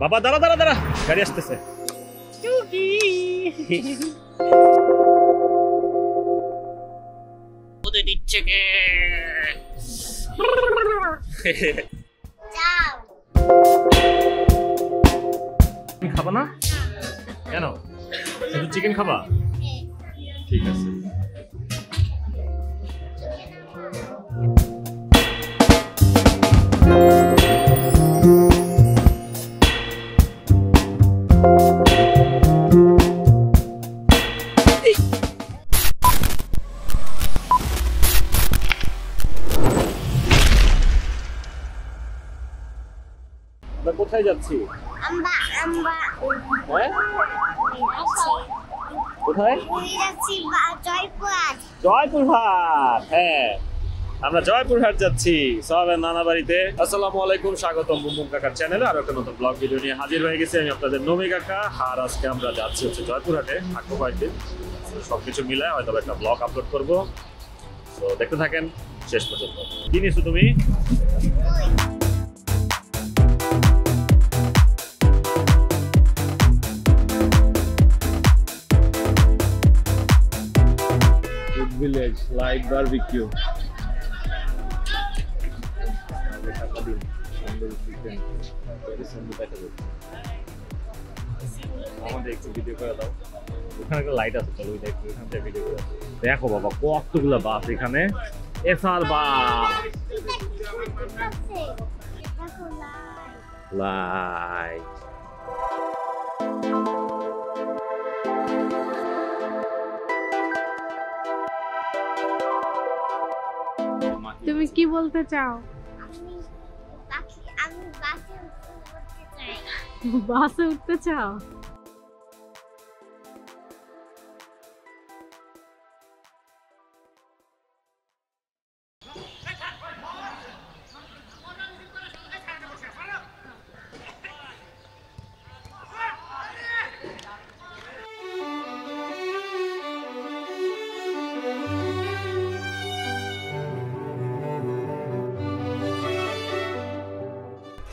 বাবা দাঁড়া দাঁড়া দাঁড়া, গাড়ি আসতেছে। দিচ্ছে কে? তুমি খাবা না কেন? শুধু চিকেন খাবা? ঠিক আছে। কোথায় যাচ্ছি? কোথায় জয়পুরহাট। হ্যাঁ, আমরা জয়পুরহাট যাচ্ছি সোহাবের নানা বাড়িতে। আসসালামু আলাইকুম, স্বাগতম বুমবুম কাকার চ্যানেলে আরো একটা নতুন ব্লগ ভিডিও নিয়ে হাজির হয়ে গেছি। আমি আপনাদের নবী কাকা। আর আজকে আমরা যাচ্ছি হচ্ছে জয়পুরহাটে, থাকবো কয়েকদিন। সবকিছু মিলায় হয়তো একটা ব্লগ আপলোড করবো, তো দেখতে থাকেন শেষ পর্যন্ত। কি নিছো তুমি? Village live barbecue. আমাদের একটু ভিডিও করে দাও। ওখানে একটা লাইট আছে, চলো ওইটা একটু ওখান থেকে ভিডিও করে দাও। দেখো বাবা কতগুলো বাস এখানে। এসআর বাস লাইট। তুমি কি বলতে চাও? বাসে উঠতে চাও?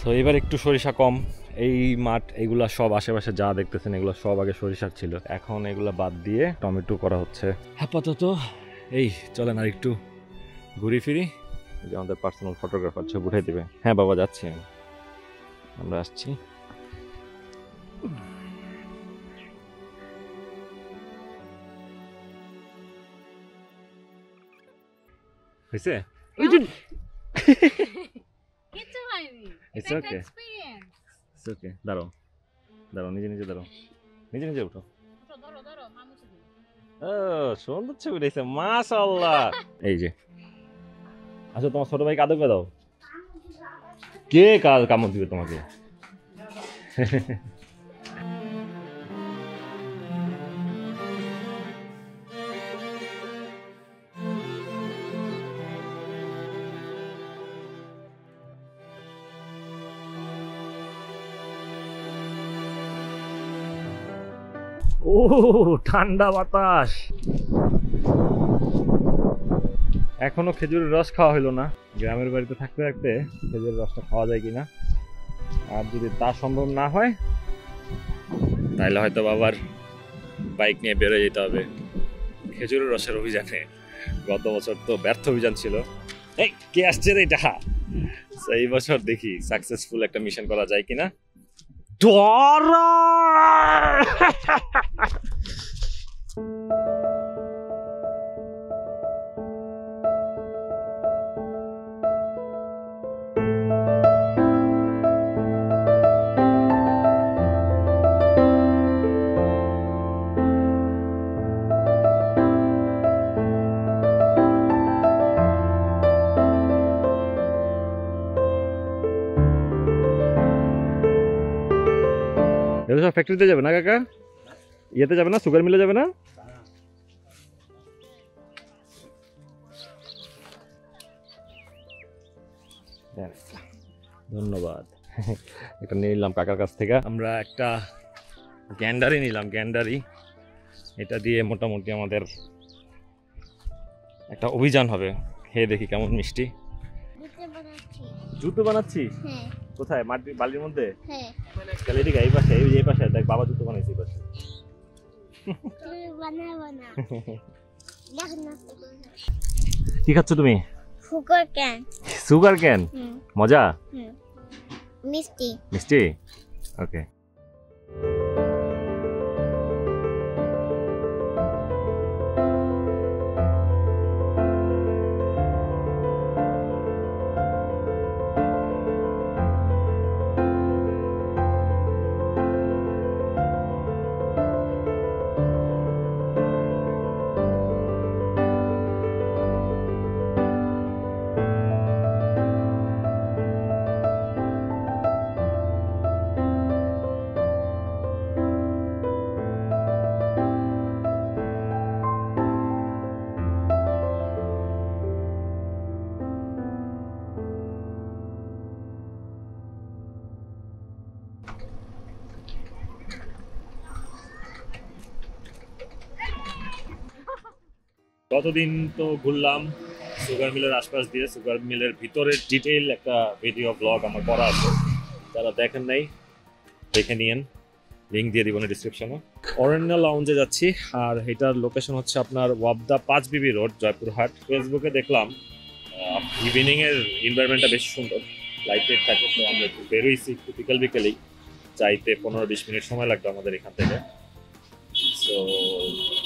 তো এবার একটু সরিষা কম। এই মাঠ এগুলা সব আশেপাশে যা দেখতেছেন এগুলো সব আগে সরিষার ছিল, এখন এগুলা বাদ দিয়ে টমেটো করা হচ্ছে আপাতত। এই চলেন আর একটু ঘুরি ফিরি, যে আমাদের পার্সোনাল ফটোগ্রাফার ছবি উঠে দিবে। হ্যাঁ বাবা যাচ্ছি আমি, আমরা আসছি। হয়েছে? দাঁড়াও দাঁড়াও, নিজে নিজে দাঁড়াও, নিজে নিজে উঠো। সুন্দর ছবি রয়েছে মাশাআল্লাহ। এই যে আচ্ছা, তোমার ছোট ভাই কাঁদবে দাও। কে কামড় দিবে তোমাকে? ও ঠান্ডা বাতাস। এখনো খেজুরের রস খাওয়া হলো না। গ্রামের বাড়িতে থাকতে থাকতে খেজুরের রসটা খাওয়া যায় কিনা, আর যদি তা সম্ভব না হয় তাহলে হয়তো বাবার বাইক নিয়ে বেরোয় যেতে হবে খেজুরের রসের অভিযানে। গত বছর তো ব্যর্থ অভিযান ছিল। এই কে আসছে রে এটা? এই বছর দেখি সাকসেসফুল একটা মিশন করা যায় কিনা। ফ্যাক্টরিতে যাবে না কাকা? ইয়েতে যাবে না? সুগার মিলে যাবে না? ধন্যবাদ। এটা নিলাম কাকার কাছ থেকে। আমরা একটা গ্যান্ডারি নিলাম, গ্যান্ডারি। এটা দিয়ে মোটামুটি আমাদের একটা অভিযান হবে। খেয়ে দেখি কেমন মিষ্টি। জুতো বানাচ্ছিস? কোথায়? মাটি বালির মধ্যে? তাহলে এদিকে এই পাশে এই পাশে দেখ বাবা জুতো বানাইছে এই পাশে কি খাচ্ছ তুমি? সুগার ক্যান মজা মিষ্টি মিষ্টি ওকে কতদিন তো ঘুরলাম সুগার মিলের আশপাশ দিয়ে সুগার মিলের ভিতরের ডিটেইল একটা ভিডিও ব্লগ আমার করা আছে যারা দেখেন নাই দেখে নিয়েন লিঙ্ক দিয়ে দিব না ডিসক্রিপশনে অরণ্য লাউঞ্জে যাচ্ছি আর এটার লোকেশন হচ্ছে আপনার ওয়াবদা 5 বিবি রোড জয়পুরহাট ফেসবুকে দেখলাম ইভিনিং এর এনভায়রনমেন্টটা বেশ সুন্দর লাইটেড থাকে তো আমরা একটু বেরোইছি একটু বিকেলেই যাইতে 15-20 মিনিট সময় লাগবে আমাদের এখান থেকে তো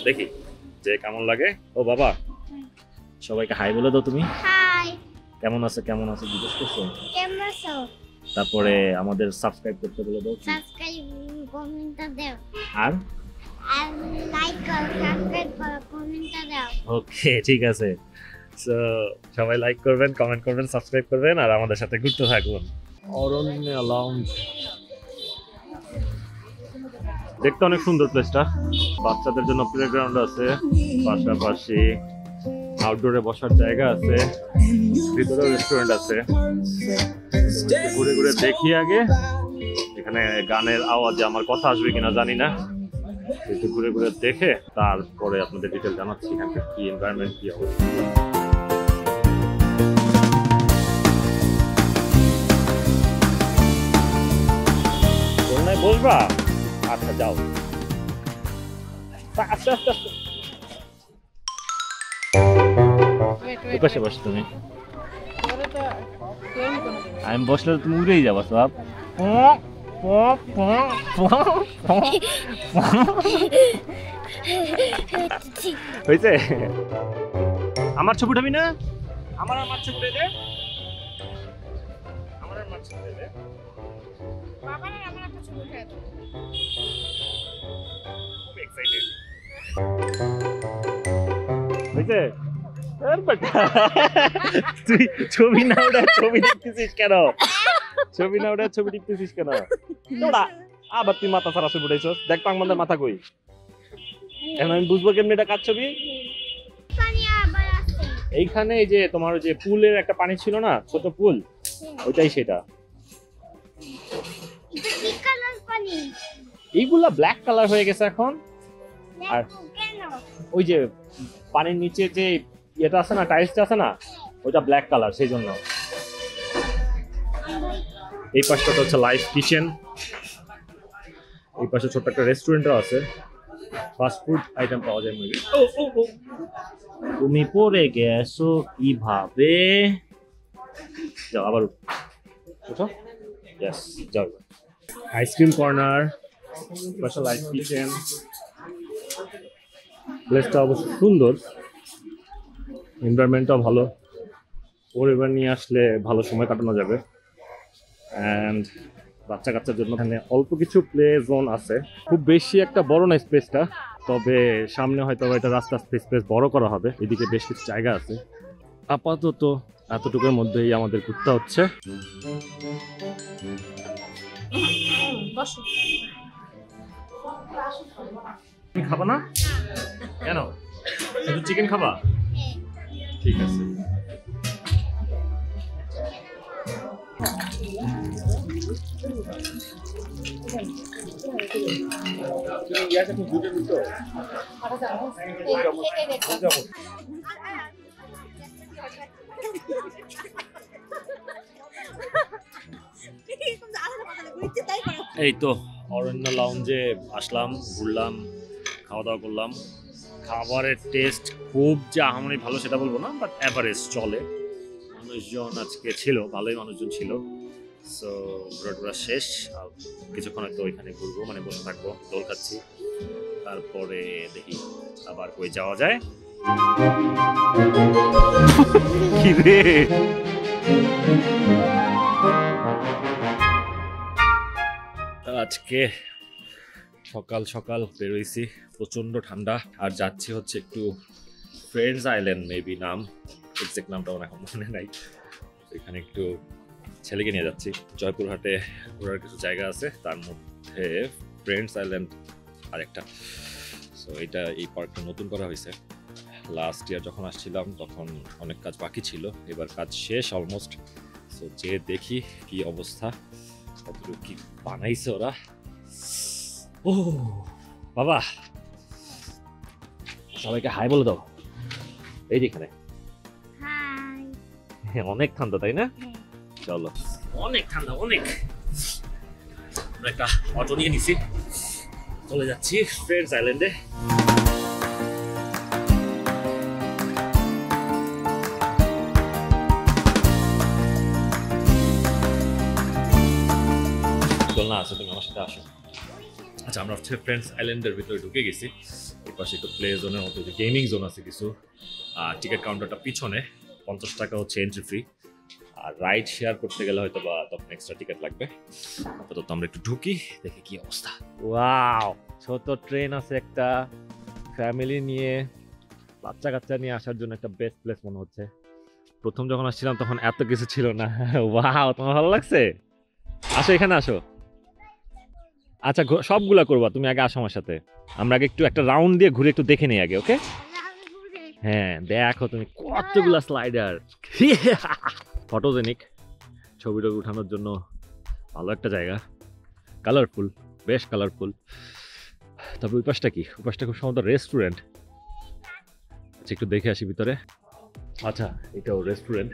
দেখি যে কেমন লাগে ও বাবা সবাইকে হাই বলে দাও তুমি হাই কেমন আছে জিজ্ঞেস করছো কেমন আছো তারপরে আমাদের সাবস্ক্রাইব করতে বলে দাও সাবস্ক্রাইব কমেন্ট দাও আর লাইক করো সাবস্ক্রাইব করো কমেন্ট দাও ওকে ঠিক আছে সো সবাই লাইক করবেন কমেন্ট করবেন সাবস্ক্রাইব করবেন আর আমাদের সাথে ঘুরতে থাকুন অরণ্য লাউঞ্জ দেখতে অনেক সুন্দর প্লেসটা বাচ্চাদের জন্য প্লেগ্রাউন্ড আছে পাশাপাশি আউটডোরে বসার জায়গা আছে ভিতরে রেস্টুরেন্ট আছে ঘুরে ঘুরে দেখি আগে এখানে গানের আওয়াজে আমার কথা আসবে কিনা জানি না একটু ঘুরে ঘুরে দেখে তারপরে আপনাদের ডিটেল জানাচ্ছি এখানকার কি এনভায়রনমেন্ট কি অবস্থা বসবা আচ্ছা যাও আস্তে আস্তে আস্তে পাশে বসো তুমি আমি বসলে তুমি উড়েই যাবো সব হয়েছে আমার ছবি উঠাবি না আমার ছবি উঠে দে আমার ছবি দে খুব এক্সাইটেড হয়েছে তুই ছবি না ওটা ছবি দেখতেছিস কেন আবার তুই মাথা সারা ছবি উঠাইছস দেখ পাংমাদের মাথা কই এখন আমি বুঝবো কেমনি এটা কার ছবি এইখানে এই যে তোমার যে পুলের একটা পানি ছিল না ছোট পুল ওইটাই সেটা এইগুলা ব্ল্যাক কালার হয়ে গেছে এখন আর ওই যে পানির নিচে যে এটা আছে না টাইলসটা আছে না ওটা ব্ল্যাক কালার সেই জন্য এই পাশটা তো হচ্ছে লাইভ কিচেন এই পাশে ছোট্ট একটা রেস্টুরেন্টও আছে ফাস্ট ফুড আইটেম পাওয়া যায় মুভি তুমি পড়ে গেছো কিভাবে যাও আবার উঠো ইয়েস যাও আইসক্রিম কর্নার পাশে লাইভ কিচেন প্লেসটা অবশ্য সুন্দর এনভায়রনমেন্টটাও ভালো পরিবার নিয়ে আসলে ভালো সময় কাটানো যাবে অ্যান্ড বাচ্চা কাচ্চার জন্য এখানে অল্প কিছু প্লে জোন আছে খুব বেশি একটা বড় না স্পেসটা তবে সামনে হয়তো এটা রাস্তা স্পেস বড় করা হবে এদিকে বেশ কিছু জায়গা আছে আপাতত এতটুকুর মধ্যেই আমাদের ঘুরতে হচ্ছে তুমি খাবা না কেন শুধু চিকেন খাবা ঠিক আছে এই তো অরণ্য লাউঞ্জে আসলাম, ঘুরলাম, খাওয়া দাওয়া করলাম। খাবারের টেস্ট খুব যে আহামরি ভালো সেটা বলবো না, বাট অ্যাভারেজ চলে। মানুষজন আজকে ছিল, ভালোই মানুষজন ছিল। সো ঘোরাটোরা শেষ, আর কিছুক্ষণ হয়তো ওইখানে ঘুরবো, মানে বসে থাকবো, দোল খাচ্ছি। তারপরে দেখি আবার কই যাওয়া যায়। কি রে, আজকে সকাল সকাল বেরোইছি, প্রচন্ড ঠান্ডা, আর যাচ্ছি হচ্ছে একটু ফ্রেন্ডস আইল্যান্ড, মেবি নাম, এক্সাক্ট নামটা আমার এখন মনে নাই। এখানে একটু ছেলেকে নিয়ে যাচ্ছি। জয়পুরহাটে ঘোরার কিছু জায়গা আছে, তার মধ্যে ফ্রেন্ডস আইল্যান্ড আরেকটা। সো এটা, এই পার্কটা নতুন করা হয়েছে। লাস্ট ইয়ার যখন আসছিলাম তখন অনেক কাজ বাকি ছিল, এবার কাজ শেষ অলমোস্ট। সো যে দেখি কি অবস্থা, কতটুকু কি বানাইছে ওরা। ও বাবা, সবাইকে হাই বলে দাও। এই যেখানে হাই। অনেক ঠান্ডা, তাই না? চলো, অনেক ঠান্ডা, অনেক। আমরা একটা অটো নিয়ে নিছি, চলে যাচ্ছি ফ্রেন্ডস আইল্যান্ডে। না আছে, তুমি আমার সাথে আসো। আচ্ছা, আমরা হচ্ছে ফ্রেন্ডস আইল্যান্ডের ভিতরে ঢুকে গেছি। এই পাশে একটু প্লে জোনের মতো যে গেমিং জোন আছে কিছু। টিকিট কাউন্টারটা পিছনে, 50 টাকা হচ্ছে এন্ট্রি ফি। আর রাইড শেয়ার করতে গেলে হয়তো বা তখন এক্সট্রা টিকিট লাগবে। আপাতত আমরা একটু ঢুকি, দেখি কি অবস্থা। ওয়াও, ছোট ট্রেন আছে একটা, ফ্যামিলি নিয়ে, বাচ্চা কাচ্চা নিয়ে আসার জন্য একটা বেস্ট প্লেস মনে হচ্ছে। প্রথম যখন আসছিলাম তখন এত কিছু ছিল না। ওয়াও, তোমার ভালো লাগছে? আসো, এখানে আসো। আচ্ছা, সবগুলা করবা, তুমি আগে আসো আমার সাথে। আমরা আগে একটু একটা রাউন্ড দিয়ে ঘুরে একটু দেখে নিই আগে, ওকে? হ্যাঁ, দেখো তুমি কতগুলা স্লাইডার। ফটোজেনিক, ছবি টবি উঠানোর জন্য ভালো একটা জায়গা। কালারফুল, বেশ কালারফুল। তবে ওই পাশটা কি? ওই পাশটা খুব সম্ভবত রেস্টুরেন্ট। আচ্ছা, একটু দেখে আসি ভিতরে। আচ্ছা, এটাও রেস্টুরেন্ট।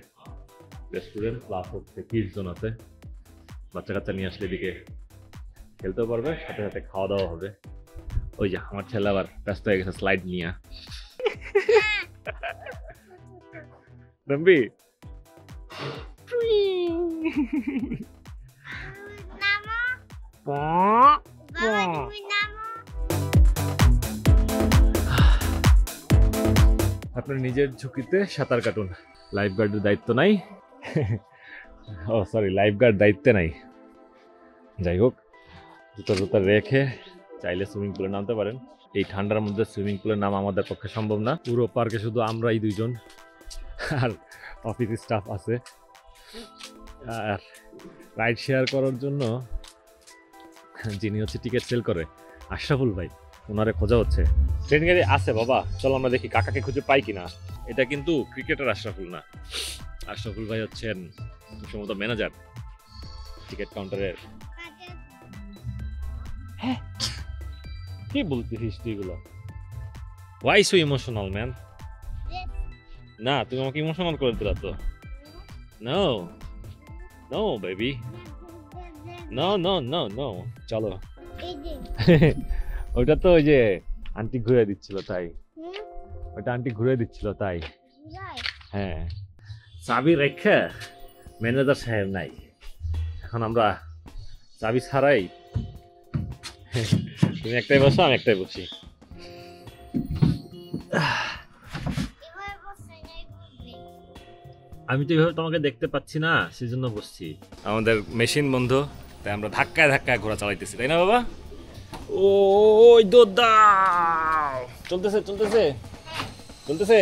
রেস্টুরেন্ট প্লাস হচ্ছে কিডস জোন আছে। বাচ্চা কাচ্চা নিয়ে আসলে এদিকে খেলতেও পারবে, সাথে সাথে খাওয়া দাওয়া হবে। ওই যে আমার ছেলে আবার ব্যস্ত হয়ে গেছে স্লাইড নিয়ে। রম্বি, আপনার নিজের ঝুঁকিতে সাঁতার কাটুন, লাইফ গার্ডের দায়িত্ব নাই। ও সরি, লাইফ গার্ড দায়িত্বে নাই। যাই হোক, জুতা রেখে চাইলে সুইমিং পুলে নামতে পারেন। এই ঠান্ডার মধ্যে সুইমিং পুলে নামা আমাদের পক্ষে সম্ভব না। পুরো পার্কে শুধু আমরাই দুইজন, আর অফিস স্টাফ আছে। আর রাইড শেয়ার করার জন্য যিনি হচ্ছে টিকিট সেল করে, আশরাফুল ভাই, ওনারে খোঁজা হচ্ছে। ট্রেন গাড়ি আছে বাবা, চলো আমরা দেখি কাকাকে খুঁজে পাই কিনা। এটা কিন্তু ক্রিকেটার আশরাফুল না, আশরাফুল ভাই হচ্ছেন সম্ভবত ম্যানেজার টিকিট কাউন্টারের। হ্যাঁ, কি বলতেছিস তুই এগুলো? Why so emotional man? না, তুমি আমাকে ইমোশনাল করে দিলা তো। No no baby, no no no no. চলো। ওইটা তো ওই যে আন্টি ঘুরে দিচ্ছিল তাই। ওইটা আন্টি ঘুরে দিচ্ছিল তাই। হ্যাঁ, চাবি রেখে ম্যানেজার সাহেব নাই, এখন আমরা চাবি ছাড়াই। তুমি একটাই বসো, আমি একটাই বসি। আমি তো এভাবে তোমাকে দেখতে পাচ্ছি না, সেজন্য বসছি। আমাদের মেশিন বন্ধ, তাই আমরা ধাক্কায় ধাক্কায় ঘোড়া চালাইতেছি, তাই না বাবা? ওই দৌড়াও, চলতেছে চলতেছে চলতেছে।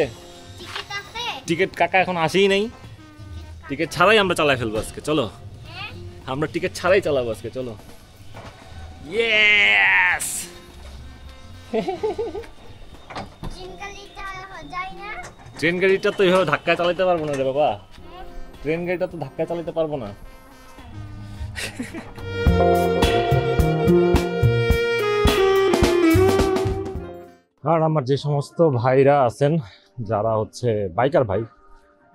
টিকিট কাকা এখন আসেই নাই, টিকিট ছাড়াই আমরা চালাই ফেলবো আজকে। চলো, আমরা টিকিট ছাড়াই চালাবো আজকে, চলো। ইয়েস। ট্রেন গাড়িটা তো এইভাবে ধাক্কা চালাতে পারবো না রে বাবা, ট্রেন গাড়িটা তো ধাক্কা চালাতে পারবো না। আর আমার যে সমস্ত ভাইরা আছেন যারা হচ্ছে বাইকার ভাই,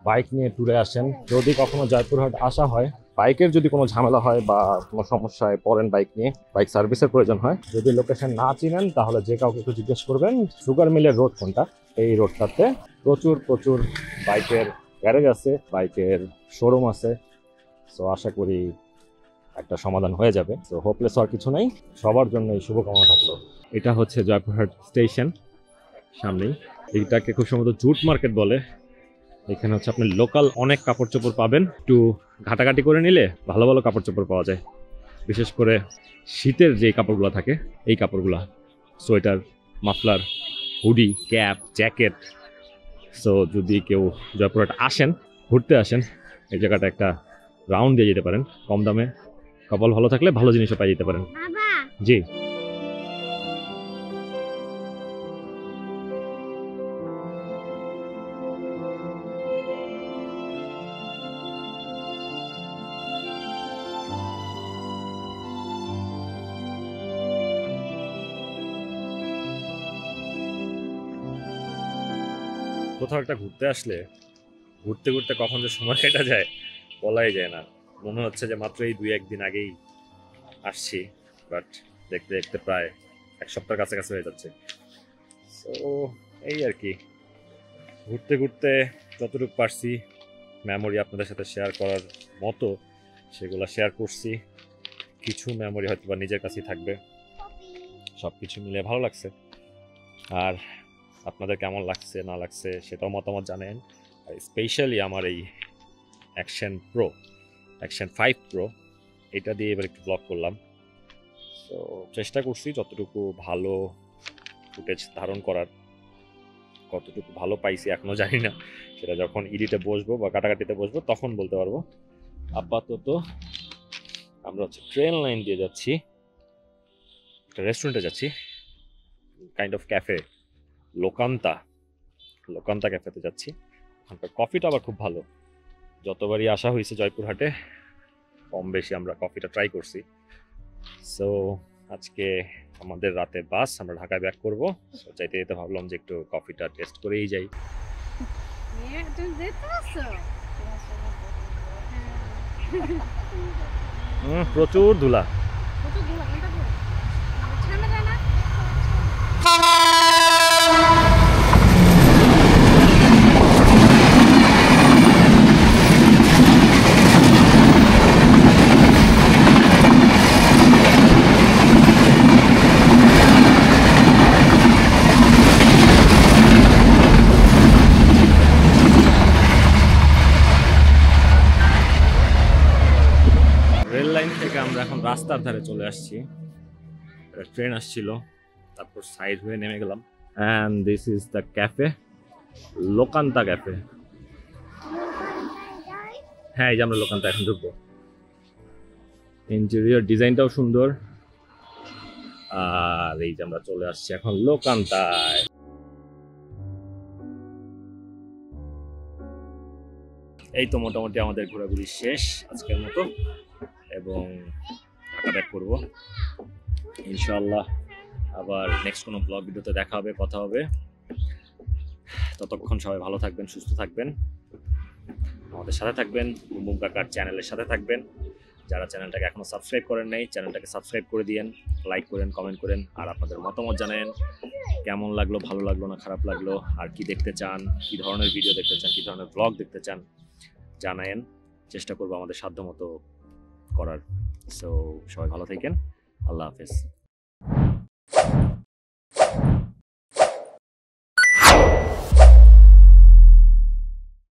বাইক নিয়ে ট্যুরে আসেন, যদি কখনো জয়পুরহাট আসা হয় বাইকের যদি কোনো ঝামেলা হয় বা কোনো সমস্যায় পড়েন বাইক নিয়ে, বাইক সার্ভিসের প্রয়োজন হয়, যদি লোকেশন না চিনেন তাহলে যে কাউকে একটু জিজ্ঞেস করবেন সুগার মিলের রোড কোনটা। এই রোডটাতে প্রচুর প্রচুর বাইকের গ্যারেজ আছে, বাইকের শোরুম আছে। সো আশা করি একটা সমাধান হয়ে যাবে। তো হোপলেস হওয়ার কিছু নাই, সবার জন্য এই শুভকামনা থাকলো। এটা হচ্ছে জয়পুরহাট স্টেশন সামনেই। এইটাকে খুব সম্ভবত জুট মার্কেট বলে। এখানে হচ্ছে আপনি লোকাল অনেক কাপড় চোপড় পাবেন। একটু ঘাটাঘাটি করে নিলে ভালো ভালো কাপড় চোপড় পাওয়া যায়, বিশেষ করে শীতের যে কাপড়গুলো থাকে এই কাপড়গুলো, sweater, muffler, hoodie, cap, jacket. So যদি কেউ জয়পুরহাট আসেন, ঘুরতে আসেন, এই জায়গাটা একটা রাউন্ড দিয়ে যেতে পারেন কম দামে। কপাল ভালো থাকলে ভালো জিনিসও পাই যেতে পারেন। বাবা জি, কোথাও একটা ঘুরতে আসলে ঘুরতে ঘুরতে কখন যে সময় কেটে যায় বলাই যায় না। মনে হচ্ছে যে মাত্র এই 2-1 দিন আগেই আসছি, বাট দেখতে দেখতে প্রায় 1 সপ্তাহের কাছাকাছি হয়ে যাচ্ছে। সো এই আর কি, ঘুরতে ঘুরতে যতটুকু পারছি মেমোরি আপনাদের সাথে শেয়ার করার মতো সেগুলো শেয়ার করছি। কিছু মেমোরি হয়তো বা নিজের কাছেই থাকবে। সব কিছু মিলে ভালো লাগছে। আর আপনাদের কেমন লাগছে না লাগছে সেটাও মতামত জানেন। আর স্পেশালি আমার এই অ্যাকশন 5 প্রো এটা দিয়ে এবার একটু ব্লগ করলাম। তো চেষ্টা করছি যতটুকু ভালো ফুটেজ ধারণ করার। কতটুকু ভালো পাইছি এখনো জানি না, সেটা যখন এডিটে বসবো বা কাটাকাটিতে বসবো তখন বলতে পারবো। আপাতত আমরা হচ্ছে ট্রেন লাইন দিয়ে যাচ্ছি, একটা রেস্টুরেন্টে যাচ্ছি, কাইন্ড অফ ক্যাফে, লোকান্তা ক্যাফেতে যাচ্ছি। ওখানকার কফিটা আবার খুব ভালো। যতবারই আসা হয়েছে জয়পুরহাটে কম বেশি আমরা কফিটা ট্রাই করছি। সো আজকে আমাদের রাতে বাস, আমরা ঢাকায় ব্যাক করবো। সো যাইতে যেতে ভাবলাম যে একটু কফিটা টেস্ট করেই যাই। তুমি দেখতে পাচ্ছ? প্রচুর ধুলা। কত দূর কোনটা দূর? সামনে যায় না? রেল লাইন থেকে আমরা এখন রাস্তার ধারে চলে আসছি। ট্রেন আসছিল, তারপর সাইড হয়ে নেমে গেলাম। And this is the cafe, Lokanta cafe. হ্যাঁ, এই যে আমরা লোকান্তা এখন ঢুকবো। ইন্টেরিয়র ডিজাইনটাও সুন্দর। আর এই যে আমরা চলে আসছি এখন লোকান্তায়। এই তো মোটামুটি আমাদের ঘোরাঘুরি শেষ আজকের মতো, এবং ঢাকা ব্যাক করবো ইনশাআল্লাহ। আবার নেক্সট কোনো ব্লগ ভিডিওতে দেখা হবে, কথা হবে। ততক্ষণ সবাই ভালো থাকবেন, সুস্থ থাকবেন, আমাদের সাথে থাকবেন, বুম বুম কাকার চ্যানেলের সাথে থাকবেন। যারা চ্যানেলটাকে এখনো সাবস্ক্রাইব করেন নাই চ্যানেলটাকে সাবস্ক্রাইব করে দিয়েন, লাইক করেন, কমেন্ট করেন, আর আপনাদের মতামত জানেন কেমন লাগলো, ভালো লাগলো না খারাপ লাগলো, আর কি দেখতে চান, কি ধরনের ভিডিও দেখতে চান, কি ধরনের ব্লগ দেখতে চান জানায়েন। চেষ্টা করবো আমাদের সাধ্যমতো করার। সো সবাই ভালো থাকেন, আল্লাহ হাফেজ।